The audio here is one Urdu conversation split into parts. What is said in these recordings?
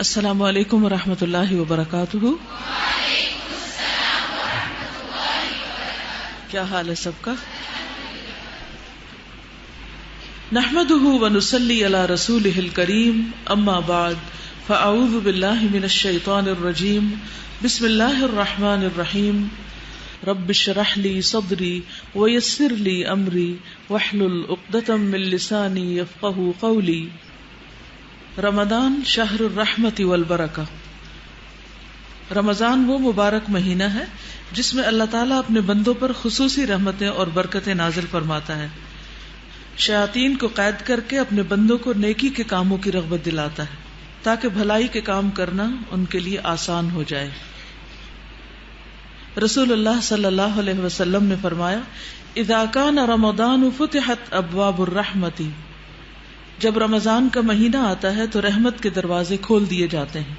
السلام علیکم ورحمۃ اللہ وبرکاتہ۔ کیا حال ہے سب کا؟ نحمده ونصلی علی رسولہ الکریم، اما بعد فاعوذ باللہ من الشیطان الرجیم، بسم اللہ الرحمن الرحیم۔ رب اشرح لی صدری ویسر لی امری واحلل عقدۃ من لسانی یفقہوا قولی۔ رمضان شہر الرحمت والبرکہ۔ رمضان وہ مبارک مہینہ ہے جس میں اللہ تعالیٰ اپنے بندوں پر خصوصی رحمتیں اور برکتیں نازل فرماتا ہے، شیاطین کو قید کر کے اپنے بندوں کو نیکی کے کاموں کی رغبت دلاتا ہے تاکہ بھلائی کے کام کرنا ان کے لیے آسان ہو جائے۔ رسول اللہ صلی اللہ علیہ وسلم نے فرمایا، اذا کان رمضان فتحت ابواب الرحمت، جب رمضان کا مہینہ آتا ہے تو رحمت کے دروازے کھول دیے جاتے ہیں۔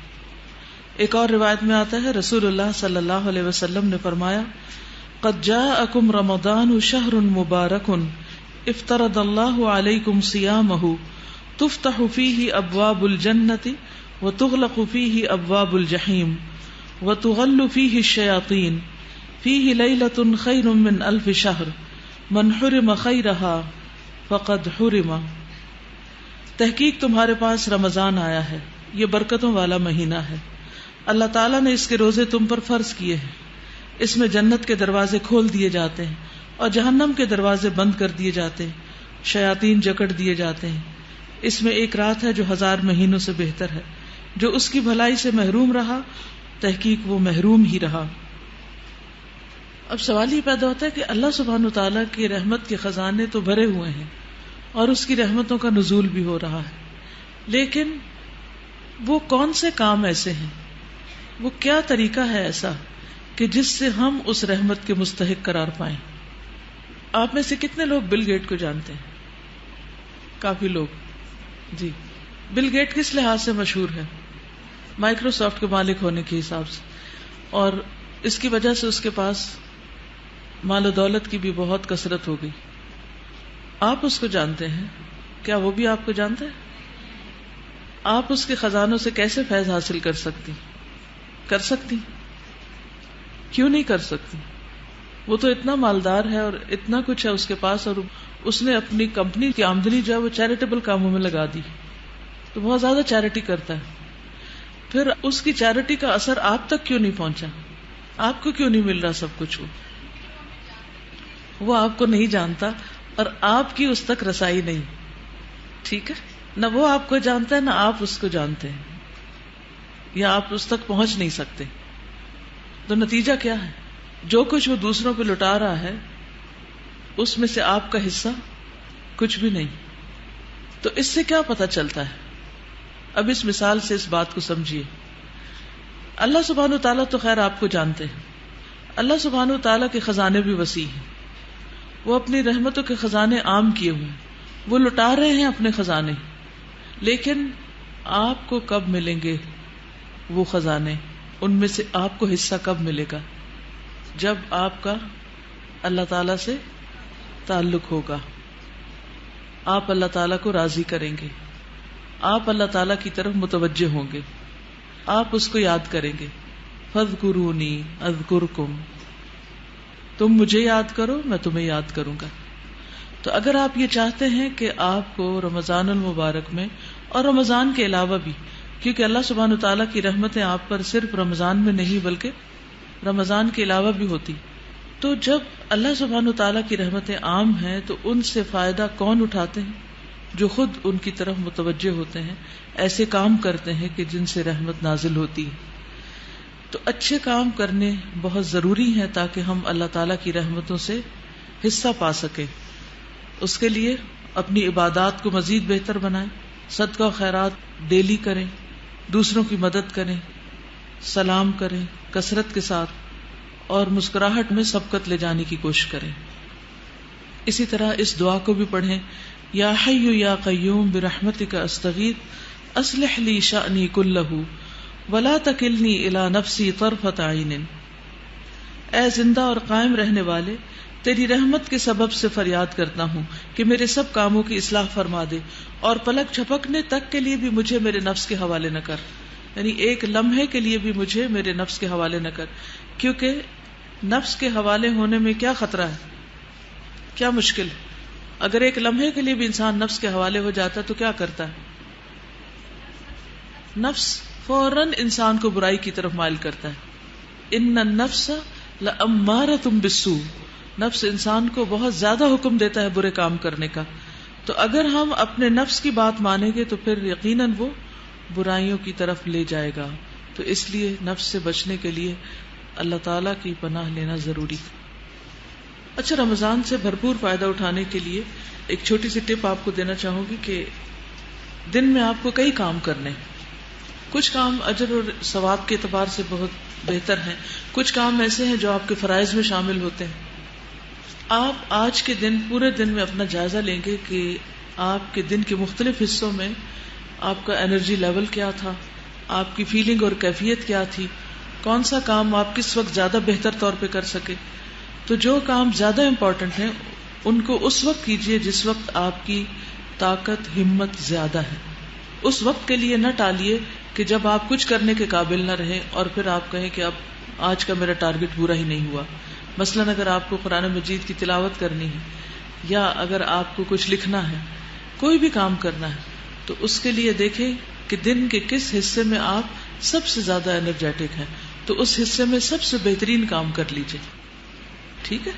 ایک اور روایت میں آتا ہے، رسول اللہ صلی اللہ علیہ وسلم نے فرمایا، قد جاءکم رمضان شہر مبارک افترض اللہ علیکم صیامہ تفتح فیہ ابواب الجنۃ وتغلق فیہ ابواب الجحیم وتغل فیہ الشیاطین فیہ لیلۃ خیر من الف شہر من حرم خیرہا فقد حرم۔ تحقیق تمہارے پاس رمضان آیا ہے، یہ برکتوں والا مہینہ ہے، اللہ تعالیٰ نے اس کے روزے تم پر فرض کیے ہیں، اس میں جنت کے دروازے کھول دیے جاتے ہیں اور جہنم کے دروازے بند کر دیے جاتے ہیں، شیاطین جکڑ دیے جاتے ہیں۔ اس میں ایک رات ہے جو 1000 مہینوں سے بہتر ہے، جو اس کی بھلائی سے محروم رہا تحقیق وہ محروم ہی رہا۔ اب سوال یہ پیدا ہوتا ہے کہ اللہ سبحانہ وتعالیٰ کی رحمت کے خزانے تو بھرے ہوئے ہیں اور اس کی رحمتوں کا نزول بھی ہو رہا ہے، لیکن وہ کون سے کام ایسے ہیں، وہ کیا طریقہ ہے ایسا کہ جس سے ہم اس رحمت کے مستحق قرار پائیں؟ آپ میں سے کتنے لوگ بل گیٹ کو جانتے ہیں؟ کافی لوگ۔ جی، بل گیٹ کس لحاظ سے مشہور ہے؟ مائکروسافٹ کے مالک ہونے کے حساب سے، اور اس کی وجہ سے اس کے پاس مال و دولت کی بھی بہت کثرت ہو گئی۔ آپ اس کو جانتے ہیں، کیا وہ بھی آپ کو جانتے ہیں؟ آپ اس کے خزانوں سے کیسے فیض حاصل کر سکتی؟ کیوں نہیں کر سکتی؟ وہ تو اتنا مالدار ہے اور اتنا کچھ ہے اس کے پاس، اور اس نے اپنی کمپنی کی آمدنی جو ہے وہ چیریٹیبل کاموں میں لگا دی، تو بہت زیادہ چیریٹی کرتا ہے۔ پھر اس کی چیریٹی کا اثر آپ تک کیوں نہیں پہنچا؟ آپ کو کیوں نہیں مل رہا سب کچھ؟ وہ آپ کو نہیں جانتا اور آپ کی اس تک رسائی نہیں، ٹھیک ہے؟ نہ وہ آپ کو جانتا ہے نہ آپ اس کو جانتے ہیں، یا آپ اس تک پہنچ نہیں سکتے۔ تو نتیجہ کیا ہے؟ جو کچھ وہ دوسروں پہ لٹا رہا ہے اس میں سے آپ کا حصہ کچھ بھی نہیں۔ تو اس سے کیا پتہ چلتا ہے؟ اب اس مثال سے اس بات کو سمجھیے۔ اللہ سبحانہ وتعالیٰ تو خیر آپ کو جانتے ہیں، اللہ سبحانہ وتعالیٰ کے خزانے بھی وسیع ہیں، وہ اپنی رحمتوں کے خزانے عام کیے ہوئے ہیں، وہ لٹا رہے ہیں اپنے خزانے، لیکن آپ کو کب ملیں گے وہ خزانے؟ ان میں سے آپ کو حصہ کب ملے گا؟ جب آپ کا اللہ تعالی سے تعلق ہوگا، آپ اللہ تعالیٰ کو راضی کریں گے، آپ اللہ تعالیٰ کی طرف متوجہ ہوں گے، آپ اس کو یاد کریں گے۔ فاذکرونی اذکرکم، تم مجھے یاد کرو میں تمہیں یاد کروں گا۔ تو اگر آپ یہ چاہتے ہیں کہ آپ کو رمضان المبارک میں اور رمضان کے علاوہ بھی، کیونکہ اللہ سبحانہ وتعالیٰ کی رحمتیں آپ پر صرف رمضان میں نہیں بلکہ رمضان کے علاوہ بھی ہوتی، تو جب اللہ سبحانہ وتعالیٰ کی رحمتیں عام ہیں تو ان سے فائدہ کون اٹھاتے ہیں؟ جو خود ان کی طرف متوجہ ہوتے ہیں، ایسے کام کرتے ہیں کہ جن سے رحمت نازل ہوتی ہے۔ تو اچھے کام کرنے بہت ضروری ہیں تاکہ ہم اللہ تعالیٰ کی رحمتوں سے حصہ پا سکیں۔ اس کے لیے اپنی عبادات کو مزید بہتر بنائیں، صدقہ و خیرات ڈیلی کریں، دوسروں کی مدد کریں، سلام کریں کثرت کے ساتھ، اور مسکراہٹ میں سبقت لے جانے کی کوشش کریں۔ اسی طرح اس دعا کو بھی پڑھیں، یا حی یا قیوم برحمتک استغیث اصلح لی شأنی کلہ ولا تکلنی الی نفسی طرفۃ عین۔ اے زندہ اور قائم رہنے والے، تیری رحمت کے سبب سے فریاد کرتا ہوں کہ میرے سب کاموں کی اصلاح فرما دے، اور پلک جھپکنے تک کے لیے بھی مجھے میرے نفس کے حوالے نہ کر۔ یعنی ایک لمحے کے لیے بھی مجھے میرے نفس کے حوالے نہ کر. کیونکہ نفس کے حوالے ہونے میں کیا خطرہ ہے, کیا مشکل ہے؟ اگر ایک لمحے کے لیے بھی انسان نفس کے حوالے ہو جاتا تو کیا کرتا ہے؟ نفس فوراً انسان کو برائی کی طرف مائل کرتا ہے. ان النفس لامارۃ بالسوء, نفس انسان کو بہت زیادہ حکم دیتا ہے برے کام کرنے کا. تو اگر ہم اپنے نفس کی بات مانیں گے تو پھر یقیناً وہ برائیوں کی طرف لے جائے گا. تو اس لیے نفس سے بچنے کے لیے اللہ تعالیٰ کی پناہ لینا ضروری. اچھا, رمضان سے بھرپور فائدہ اٹھانے کے لیے ایک چھوٹی سی ٹپ آپ کو دینا چاہوں گی کہ دن میں آپ کو کئی کام کرنے. کچھ کام اجر اور ثواب کے اعتبار سے بہت بہتر ہیں, کچھ کام ایسے ہیں جو آپ کے فرائض میں شامل ہوتے ہیں. آپ آج کے دن پورے دن میں اپنا جائزہ لیں گے کہ آپ کے دن کے مختلف حصوں میں آپ کا انرجی لیول کیا تھا, آپ کی فیلنگ اور کیفیت کیا تھی, کون سا کام آپ کس وقت زیادہ بہتر طور پہ کر سکے. تو جو کام زیادہ امپورٹنٹ ہیں ان کو اس وقت کیجئے جس وقت آپ کی طاقت ہمت زیادہ ہے. اس وقت کے لیے نہ ٹالیے کہ جب آپ کچھ کرنے کے قابل نہ رہے اور پھر آپ کہیں کہ اب آج کا میرا ٹارگٹ پورا ہی نہیں ہوا. مثلاً اگر آپ کو قرآن مجید کی تلاوت کرنی ہے, یا اگر آپ کو کچھ لکھنا ہے, کوئی بھی کام کرنا ہے, تو اس کے لیے دیکھیں کہ دن کے کس حصے میں آپ سب سے زیادہ انرجیٹک ہیں, تو اس حصے میں سب سے بہترین کام کر لیجئے. ٹھیک ہے.